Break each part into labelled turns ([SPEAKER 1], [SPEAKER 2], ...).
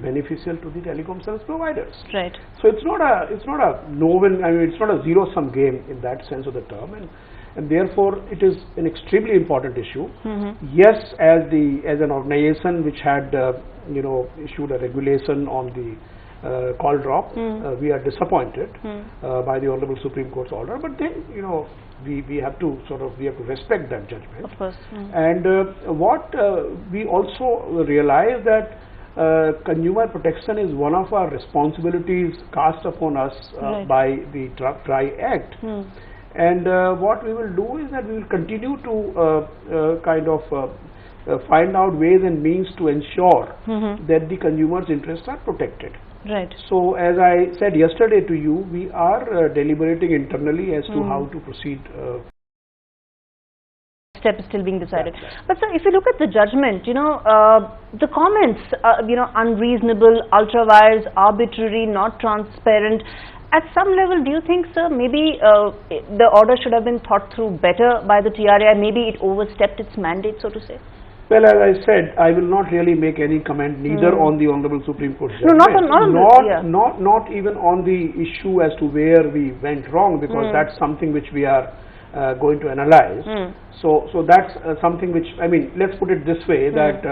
[SPEAKER 1] beneficial to the telecom service providers.
[SPEAKER 2] Right.
[SPEAKER 1] So it's not a no-win. I mean, it's not a zero-sum game in that sense of the term, and therefore it is an extremely important issue. Yes, as an organization which had issued a regulation on the call drop, we are disappointed by the Honorable Supreme Court's order, but then we have to respect that judgment.
[SPEAKER 2] Of course.
[SPEAKER 1] And what we also realize that consumer protection is one of our responsibilities cast upon us by the TRAI Act. And what we will do is that we will continue to find out ways and means to ensure that the consumers' interests are protected.
[SPEAKER 2] Right.
[SPEAKER 1] So, as I said yesterday to you, we are deliberating internally as to how to proceed.
[SPEAKER 2] Step is still being decided. But sir, if you look at the judgment, the comments, unreasonable, ultra-vires, arbitrary, not transparent. At some level, do you think, sir, maybe the order should have been thought through better by the TRAI? Maybe it overstepped its mandate, so to say?
[SPEAKER 1] Well, as I said, I will not really make any comment neither on the Honorable Supreme Court judgment, not even on the issue as to where we went wrong, because that's something which we are going to analyze. So that's something which, I mean, let's put it this way, that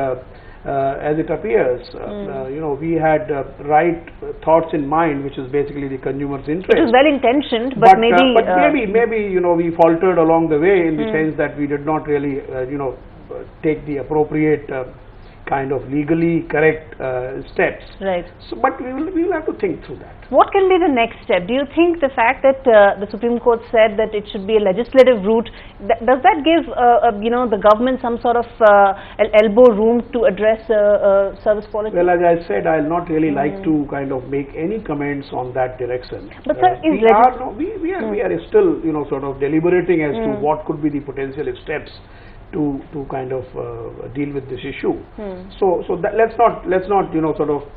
[SPEAKER 1] as it appears, we had right thoughts in mind, which is basically the consumer's interest.
[SPEAKER 2] It was well intentioned, but
[SPEAKER 1] maybe we faltered along the way in the sense that we did not really take the appropriate kind of legally correct steps.
[SPEAKER 2] Right.
[SPEAKER 1] So, but we will have to think through that.
[SPEAKER 2] What can be the next step? Do you think the fact that the Supreme Court said that it should be a legislative route, does that give the government some sort of elbow room to address service quality?
[SPEAKER 1] Well, as I said, I'll not really like to kind of make any comments on that direction.
[SPEAKER 2] But sir,
[SPEAKER 1] we are still deliberating as to what could be the potential steps to kind of deal with this issue. So that let's not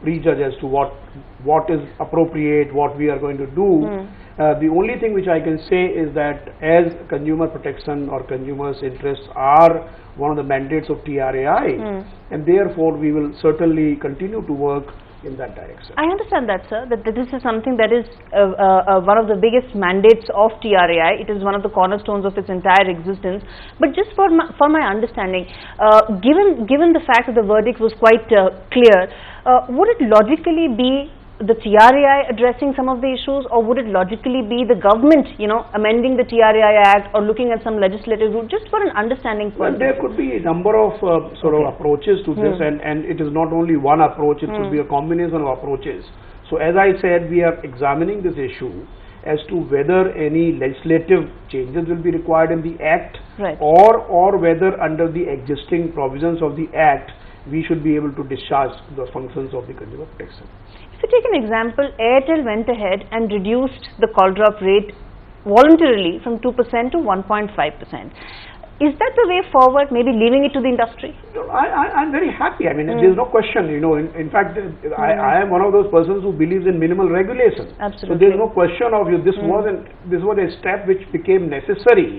[SPEAKER 1] prejudge as to what is appropriate, what we are going to do. The only thing which I can say is that as consumer protection or consumers' interests are one of the mandates of TRAI, and therefore we will certainly continue to work in that direction. I
[SPEAKER 2] understand that, sir, that this is something that is one of the biggest mandates of TRAI. It is one of the cornerstones of its entire existence. But just for my understanding, given the fact that the verdict was quite clear, would it logically be the TRAI addressing some of the issues, or would it logically be the government, amending the TRAI Act or looking at some legislative route, just for an understanding point?
[SPEAKER 1] Well, there could be a number of approaches to this, and it is not only one approach, it could be a combination of approaches. So as I said, we are examining this issue as to whether any legislative changes will be required in the Act, or whether under the existing provisions of the Act, we should be able to discharge the functions of the consumer protection.
[SPEAKER 2] If you take an example, Airtel went ahead and reduced the call drop rate voluntarily from 2% to 1.5%. Is that the way forward, maybe leaving it to the industry?
[SPEAKER 1] I'm very happy. I mean, there's no question, in fact, I am one of those persons who believes in minimal regulation.
[SPEAKER 2] Absolutely.
[SPEAKER 1] So there's no question of this was a step which became necessary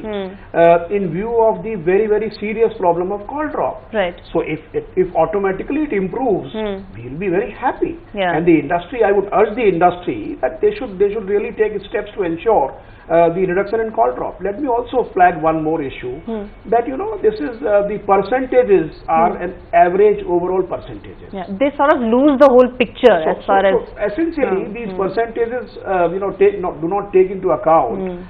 [SPEAKER 1] in view of the very, very serious problem of call drop.
[SPEAKER 2] Right.
[SPEAKER 1] So if automatically it improves, we'll be very happy.
[SPEAKER 2] Yeah.
[SPEAKER 1] And the industry, I would urge the industry that they should really take steps to ensure the reduction in call drop. Let me also flag one more issue, that this is the percentages are an average overall percentages.
[SPEAKER 2] Yeah, they sort of lose the whole picture as far as
[SPEAKER 1] essentially these percentages do not take into account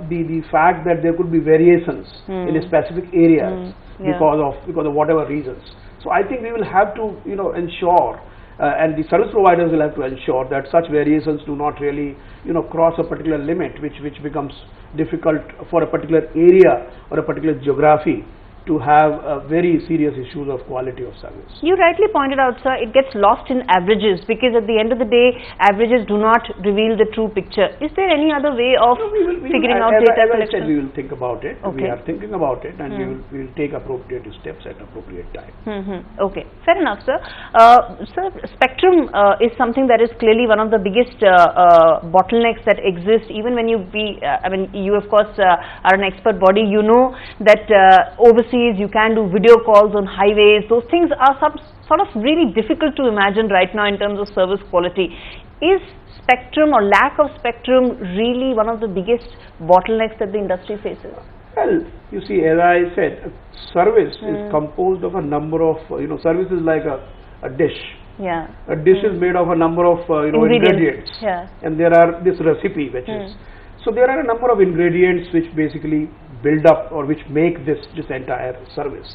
[SPEAKER 1] the fact that there could be variations in specific areas because of whatever reasons. So I think we will have to ensure, and the service providers will have to ensure that such variations do not really cross a particular limit which becomes difficult for a particular area or a particular geography to have very serious issues of quality of service.
[SPEAKER 2] You rightly pointed out, sir, it gets lost in averages, because at the end of the day, averages do not reveal the true picture. Is there any other way of figuring out data collection?
[SPEAKER 1] As I said, we will think about it.
[SPEAKER 2] Okay.
[SPEAKER 1] We are thinking about it, and we will take appropriate steps at appropriate time.
[SPEAKER 2] Okay, fair enough, sir. Sir, spectrum is something that is clearly one of the biggest bottlenecks that exist. Even when you of course are an expert body, you know that overseas overseas, you can do video calls on highways. Those things are sort of really difficult to imagine right now in terms of service quality. Is spectrum or lack of spectrum really one of the biggest bottlenecks that the industry faces?
[SPEAKER 1] Well, you see, as I said, service is composed of a number of, service is like a dish.
[SPEAKER 2] Yeah.
[SPEAKER 1] A dish is made of a number of, ingredients.
[SPEAKER 2] Yeah.
[SPEAKER 1] And there are this recipe which is. So there are a number of ingredients which basically build up or which make this entire service.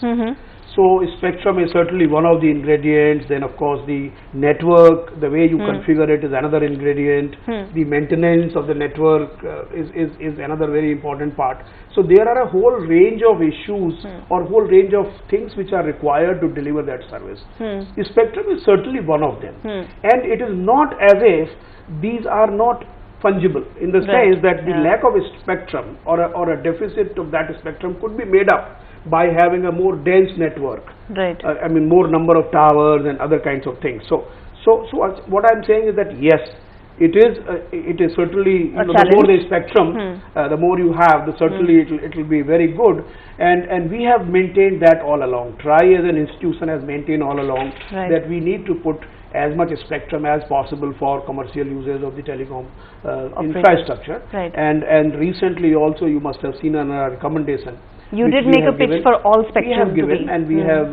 [SPEAKER 1] So spectrum is certainly one of the ingredients. Then of course the network, the way you configure it is another ingredient. The maintenance of the network is another very important part. So there are a whole range of issues or whole range of things which are required to deliver that service. The spectrum is certainly one of them. And it is not as if these are not fungible in the sense that the lack of a spectrum or a deficit of that spectrum could be made up by having a more dense network.
[SPEAKER 2] Right.
[SPEAKER 1] I mean, more number of towers and other kinds of things. So what I'm saying is that yes, it is certainly, the more the spectrum, the more you have, certainly it will be very good. And we have maintained that all along. TRAI as an institution has maintained all along that we need to put as much spectrum as possible for commercial users of the telecom infrastructure.
[SPEAKER 2] Right.
[SPEAKER 1] And recently also you must have seen on our recommendation.
[SPEAKER 2] You did make a pitch for all spectrum.
[SPEAKER 1] We have given, and we have,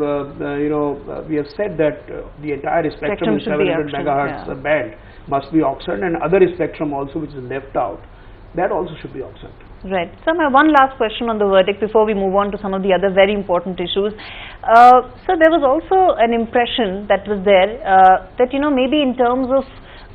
[SPEAKER 1] we have said that the entire spectrum in 700 megahertz band must be auctioned, and other spectrum also which is left out, that also should be auctioned.
[SPEAKER 2] Right. So my one last question on the verdict before we move on to some of the other very important issues. So there was also an impression that was there that maybe in terms of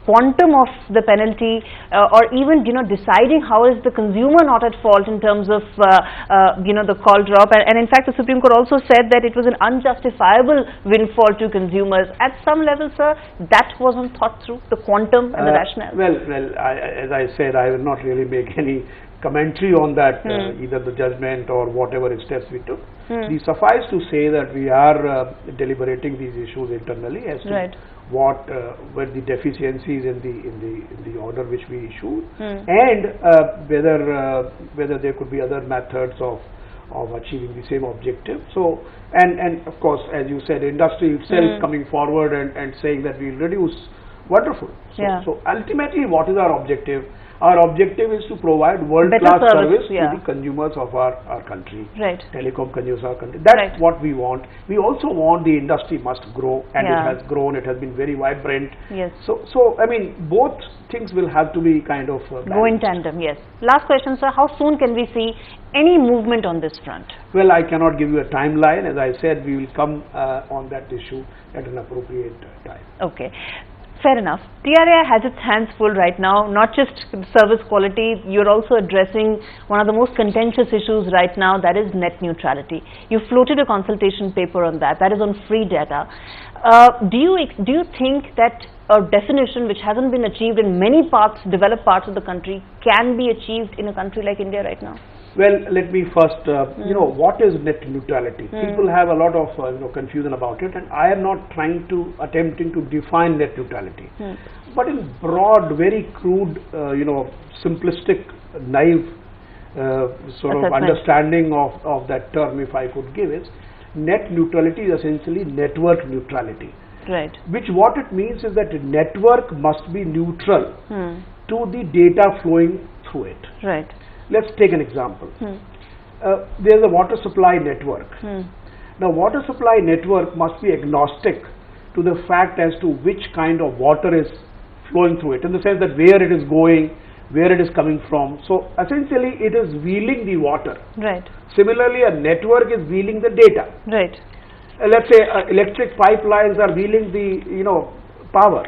[SPEAKER 2] quantum of the penalty or even deciding how is the consumer not at fault in terms of the call drop, and in fact the Supreme Court also said that it was an unjustifiable windfall to consumers. At some level, sir, that wasn't thought through, the quantum and the rationale.
[SPEAKER 1] Well, as I said, I will not really make any commentary on that, either the judgment or whatever steps we took. We suffice to say that we are deliberating these issues internally as to what were the deficiencies in the order which we issued, and whether there could be other methods of achieving the same objective. So and of course, as you said, industry itself coming forward and saying that we will reduce. Wonderful. So ultimately, what is our objective? Our objective is to provide world-class service to the consumers of our country, telecom consumers of our country. That's what we want. We also want the industry must grow, and it has grown. It has been very vibrant.
[SPEAKER 2] Yes.
[SPEAKER 1] So I mean, both things will have to be kind of
[SPEAKER 2] go in tandem. Yes. Last question, sir. How soon can we see any movement on this front?
[SPEAKER 1] Well, I cannot give you a timeline. As I said, we will come on that issue at an appropriate time.
[SPEAKER 2] Okay. Fair enough. TRAI has its hands full right now, not just service quality, you're also addressing one of the most contentious issues right now, that is net neutrality. You floated a consultation paper on that is on free data. Do you think that a definition which hasn't been achieved in many developed parts of the country can be achieved in a country like India right now?
[SPEAKER 1] Well, let me first, what is net neutrality? People have a lot of confusion about it, and I am not attempting to define net neutrality. But in broad, very crude, simplistic, naive sort of understanding of that term, if I could give it, net neutrality is essentially network neutrality.
[SPEAKER 2] Right.
[SPEAKER 1] Which what it means is that a network must be neutral to the data flowing through it.
[SPEAKER 2] Right.
[SPEAKER 1] Let's take an example. There is a water supply network. Now, water supply network must be agnostic to the fact as to which kind of water is flowing through it, in the sense that where it is going, where it is coming from. So, essentially, it is wheeling the water.
[SPEAKER 2] Right.
[SPEAKER 1] Similarly, a network is wheeling the data.
[SPEAKER 2] Right.
[SPEAKER 1] Let's say electric pipelines are wheeling the power,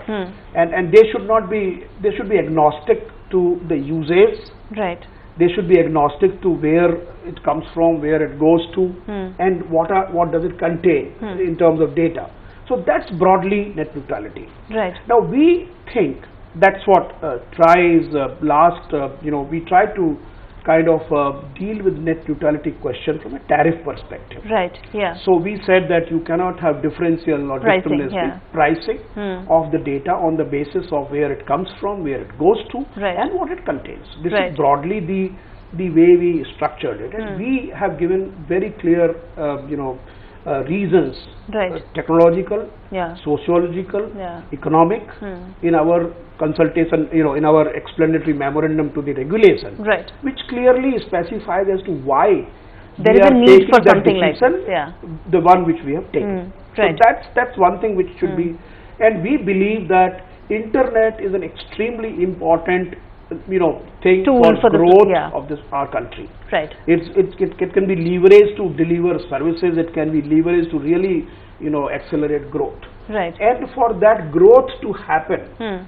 [SPEAKER 1] and they should be agnostic to the usage.
[SPEAKER 2] Right.
[SPEAKER 1] They should be agnostic to where it comes from, where it goes to, and what does it contain in terms of data. So that's broadly net neutrality.
[SPEAKER 2] Right.
[SPEAKER 1] Now we think that's what TRAI's last, we try to kind of deal with net neutrality question from a tariff perspective.
[SPEAKER 2] Right. Yeah.
[SPEAKER 1] So we said that you cannot have differential or discriminatory pricing of the data on the basis of where it comes from, where it goes to, and what it contains. This is broadly the way we structured it, and we have given very clear, reasons, technological, sociological, economic, in our consultation, in our explanatory memorandum to the regulation, which clearly specifies as to why
[SPEAKER 2] there is a need for something like this,
[SPEAKER 1] the one which we have taken. So that's one thing which should be, and we believe that internet is an extremely important thing for growth of our country. It can be leveraged to deliver services. It can be leveraged to really accelerate growth. And for that growth to happen,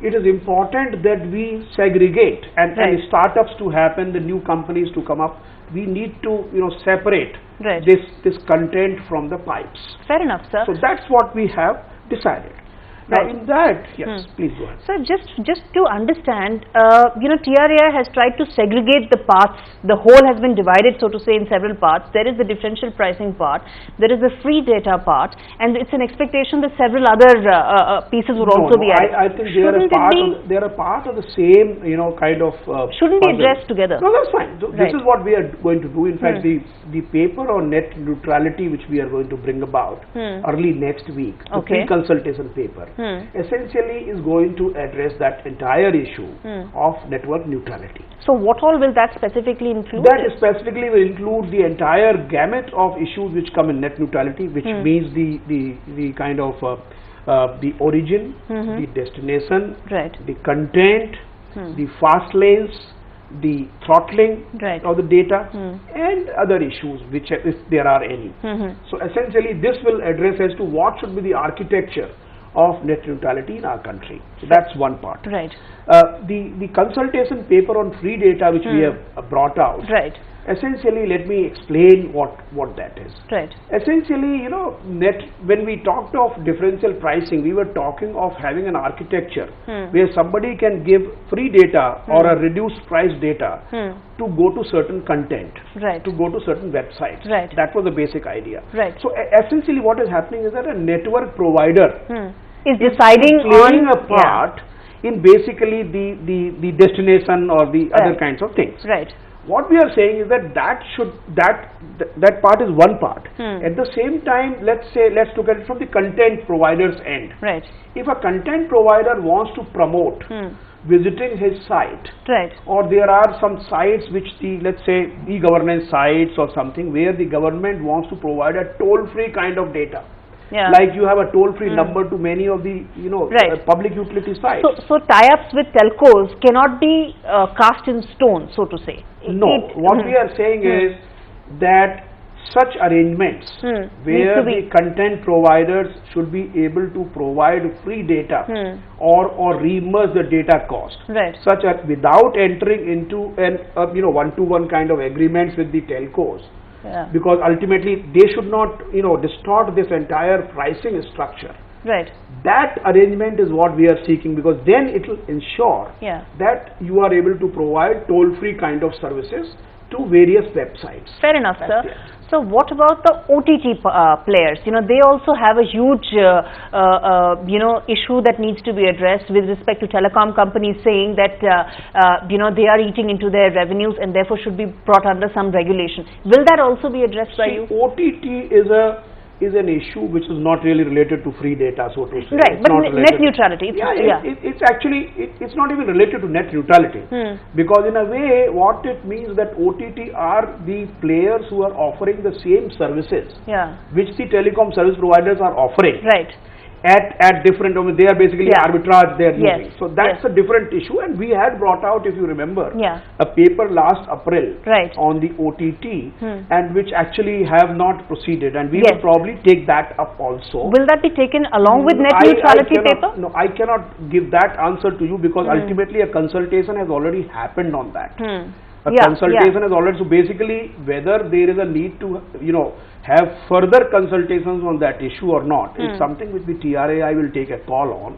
[SPEAKER 1] it is important that we segregate and startups to happen, the new companies to come up. We need to separate this content from the pipes.
[SPEAKER 2] Fair enough, sir.
[SPEAKER 1] So that's what we have decided. Now in that, yes, please go ahead.
[SPEAKER 2] So just to understand, TRAI has tried to segregate the parts. The whole has been divided, so to say, in several parts. There is the differential pricing part, there is the free data part, and it's an expectation that several other pieces would also be added.
[SPEAKER 1] I think they are a part of the same, kind of.
[SPEAKER 2] Shouldn't be addressed together.
[SPEAKER 1] No, that's fine. So this is what we are going to do. In fact, the paper on net neutrality, which we are going to bring about early next week, the pre-consultation paper, essentially is going to address that entire issue of network neutrality.
[SPEAKER 2] So what all will that specifically include?
[SPEAKER 1] That specifically will include the entire gamut of issues which come in net neutrality, which means the kind of the origin, the destination, the content, the fast lanes, the throttling of the data, and other issues which, if there are any. So essentially this will address as to what should be the architecture of net neutrality in our country. So that's one part. The consultation paper on free data which we have brought out, essentially let me explain what that is. Essentially, when we talked of differential pricing, we were talking of having an architecture where somebody can give free data or a reduced price data to go to certain content, to go to certain websites. That was the basic idea. So essentially what is happening is that a network provider
[SPEAKER 2] is deciding
[SPEAKER 1] playing a part in basically the destination or the other kinds of things. What we are saying is that that part is one part. At the same time, let's look at it from the content provider's end. If a content provider wants to promote visiting his site, or there are some sites which let's say e-governance sites or something where the government wants to provide a toll-free kind of data. Like you have a toll-free number to many of the public utility sites.
[SPEAKER 2] So tie-ups with telcos cannot be cast in stone, so to say.
[SPEAKER 1] No, what we are saying is that such arrangements where the content providers should be able to provide free data or reimburse the data cost, such as without entering into an one-to-one kind of agreements with the telcos. Because ultimately they should not distort this entire pricing structure. That arrangement is what we are seeking, because then it will ensure that you are able to provide toll-free kind of services to various websites.
[SPEAKER 2] Fair enough, sir. So what about the OTT players? They also have a huge issue that needs to be addressed with respect to telecom companies saying that they are eating into their revenues and therefore should be brought under some regulation. Will that also be addressed by you?
[SPEAKER 1] OTT is an issue which is not really related to free data, so to say.
[SPEAKER 2] But net neutrality.
[SPEAKER 1] It's actually it's not even related to net neutrality, because in a way what it means that OTT are the players who are offering the same services which the telecom service providers are offering. At different, they are basically arbitrage they are using. So that's a different issue, and we had brought out, if you remember, a paper last April on the OTT, and which actually have not proceeded, and we will probably take that up also.
[SPEAKER 2] Will that be taken along with net neutrality paper?
[SPEAKER 1] No, I cannot give that answer to you, because ultimately a consultation has already happened on that. A consultation has already, so basically whether there is a need to have further consultations on that issue or not is something which the TRAI will take a call on.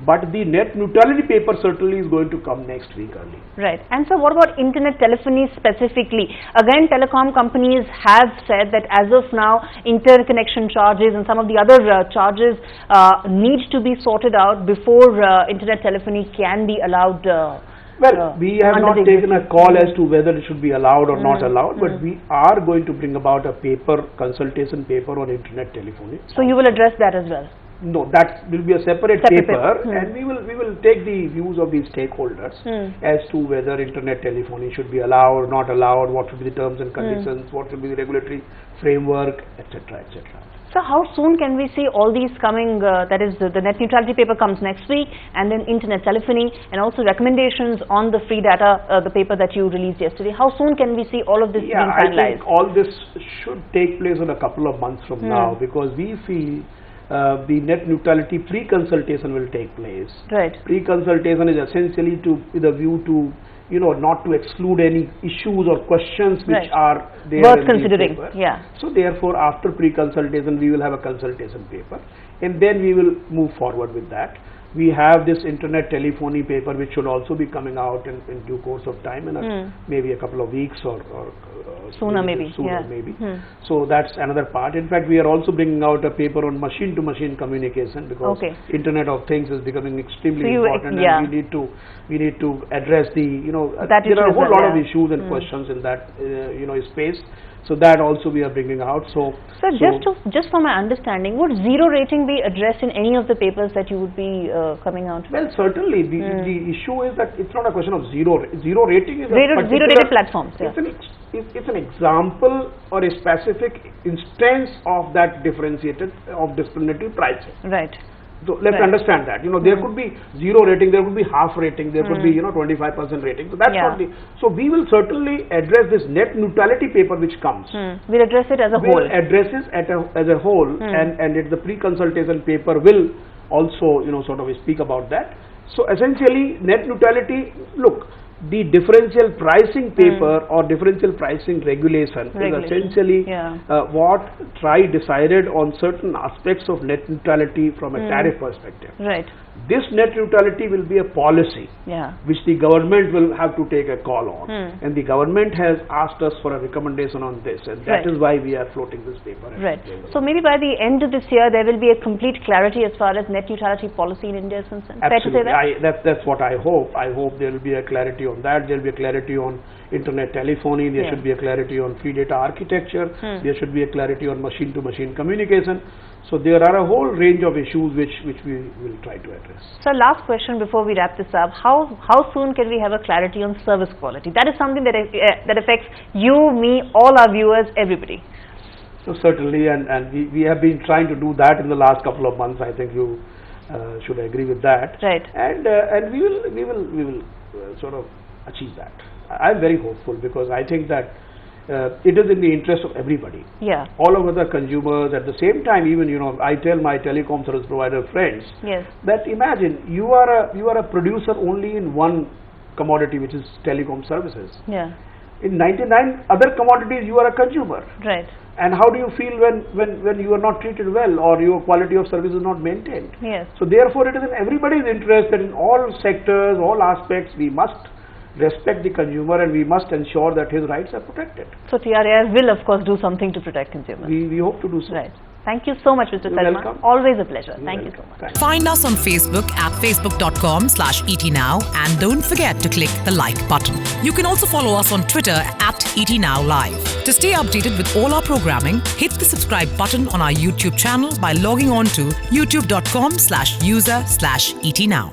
[SPEAKER 1] But the net neutrality paper certainly is going to come next week early.
[SPEAKER 2] And so what about internet telephony specifically? Again, telecom companies have said that as of now interconnection charges and some of the other charges need to be sorted out before internet telephony can be allowed
[SPEAKER 1] Well, we have
[SPEAKER 2] under
[SPEAKER 1] not
[SPEAKER 2] the
[SPEAKER 1] taken a
[SPEAKER 2] existing-
[SPEAKER 1] call as to whether it should be allowed or not allowed, but we are going to bring about a paper, consultation paper on internet telephony.
[SPEAKER 2] So you will address that as well?
[SPEAKER 1] No, that will be a separate
[SPEAKER 2] Separate
[SPEAKER 1] paper,
[SPEAKER 2] paper.
[SPEAKER 1] and we will take the views of the stakeholders as to whether internet telephony should be allowed or not allowed, what should be the terms and conditions, what should be the regulatory framework, etc., etc.
[SPEAKER 2] So how soon can we see all these coming, that is the net neutrality paper comes next week, and then internet telephony, and also recommendations on the free data, the paper that you released yesterday. How soon can we see all of this being
[SPEAKER 1] Yeah, I
[SPEAKER 2] finalized?
[SPEAKER 1] think all this should take place in a couple of months from now, because we feel the net neutrality pre-consultation will take place.
[SPEAKER 2] Right.
[SPEAKER 1] Pre-consultation is essentially with a view to, not to exclude any issues or questions which
[SPEAKER 2] Right.
[SPEAKER 1] are there
[SPEAKER 2] Worth
[SPEAKER 1] in the
[SPEAKER 2] considering,
[SPEAKER 1] paper.
[SPEAKER 2] yeah.
[SPEAKER 1] So therefore, after pre-consultation, we will have a consultation paper, and then we will move forward with that. We have this internet telephony paper, which should also be coming out in due course of time, in maybe a couple of weeks or
[SPEAKER 2] Sooner maybe, yeah.
[SPEAKER 1] So that's another part. In fact, we are also bringing out a paper on machine-to-machine communication, because
[SPEAKER 2] Okay.
[SPEAKER 1] Internet of Things is becoming extremely
[SPEAKER 2] So you-
[SPEAKER 1] important,
[SPEAKER 2] yeah.
[SPEAKER 1] and we need to address the
[SPEAKER 2] That
[SPEAKER 1] there
[SPEAKER 2] issue
[SPEAKER 1] are a
[SPEAKER 2] as
[SPEAKER 1] whole
[SPEAKER 2] well,
[SPEAKER 1] lot of
[SPEAKER 2] yeah.
[SPEAKER 1] issues and questions in that space. So that also we are bringing out. So
[SPEAKER 2] just for my understanding, would zero rating be addressed in any of the papers that you would be coming out with?
[SPEAKER 1] well, certainly the issue is that it's not a question of zero rating. Is
[SPEAKER 2] Zero rated platforms, yeah.
[SPEAKER 1] It's an example or a specific instance of that differentiated of discriminatory pricing.
[SPEAKER 2] Right.
[SPEAKER 1] So let's
[SPEAKER 2] Right.
[SPEAKER 1] understand that. There could be zero rating, there could be half rating, there could be 25% rating. So that's
[SPEAKER 2] Yeah.
[SPEAKER 1] not the. So we will certainly address this net neutrality paper which comes.
[SPEAKER 2] We'll address it as a
[SPEAKER 1] Will
[SPEAKER 2] whole.
[SPEAKER 1] address it as a whole, and the pre-consultation paper will also sort of speak about that. So essentially, net neutrality. Look, the differential pricing paper or differential pricing regulation is essentially what TRAI decided on certain aspects of net neutrality from a tariff perspective.
[SPEAKER 2] Right.
[SPEAKER 1] This net neutrality will be a policy which the government will have to take a call on, and the government has asked us for a recommendation on this, and that is why we are floating this paper.
[SPEAKER 2] Right. So maybe by the end of this year there will be a complete clarity as far as net neutrality policy in India is concerned.
[SPEAKER 1] Absolutely.
[SPEAKER 2] Fair to say that?
[SPEAKER 1] That's what I hope. I hope there will be a clarity on that. There will be a clarity on internet telephony. There should be a clarity on free data architecture. There should be a clarity on machine-to-machine communication. So there are a whole range of issues which we will try to address.
[SPEAKER 2] So last question before we wrap this up: how soon can we have a clarity on service quality? That is something that affects you, me, all our viewers, everybody.
[SPEAKER 1] So certainly, and we have been trying to do that in the last couple of months. I think you should agree with that.
[SPEAKER 2] Right.
[SPEAKER 1] And we will sort of achieve that. I'm very hopeful, because I think that it is in the interest of everybody.
[SPEAKER 2] Yeah.
[SPEAKER 1] All of us are consumers. At the same time, even I tell my telecom service provider friends that imagine you are a producer only in one commodity, which is telecom services.
[SPEAKER 2] Yeah.
[SPEAKER 1] In 99 other commodities, you are a consumer.
[SPEAKER 2] Right.
[SPEAKER 1] And how do you feel when you are not treated well, or your quality of service is not maintained?
[SPEAKER 2] Yes.
[SPEAKER 1] So therefore, it is in everybody's interest that in all sectors, all aspects, we must respect the consumer, and we must ensure that his rights are protected.
[SPEAKER 2] So TRAI will of course do something to protect consumers.
[SPEAKER 1] We hope to do so.
[SPEAKER 2] Right. Thank you so much, Mr.
[SPEAKER 1] You're
[SPEAKER 2] Sharma.
[SPEAKER 1] welcome.
[SPEAKER 2] Always a pleasure. Thank you
[SPEAKER 1] Welcome.
[SPEAKER 2] so much.
[SPEAKER 1] Thanks.
[SPEAKER 3] Find us on Facebook at facebook.com/ETNow, and don't forget to click the like button. You can also follow us on Twitter at ETNowLive. To stay updated with all our programming, hit the subscribe button on our YouTube channel by logging on to youtube.com/user/ETNow.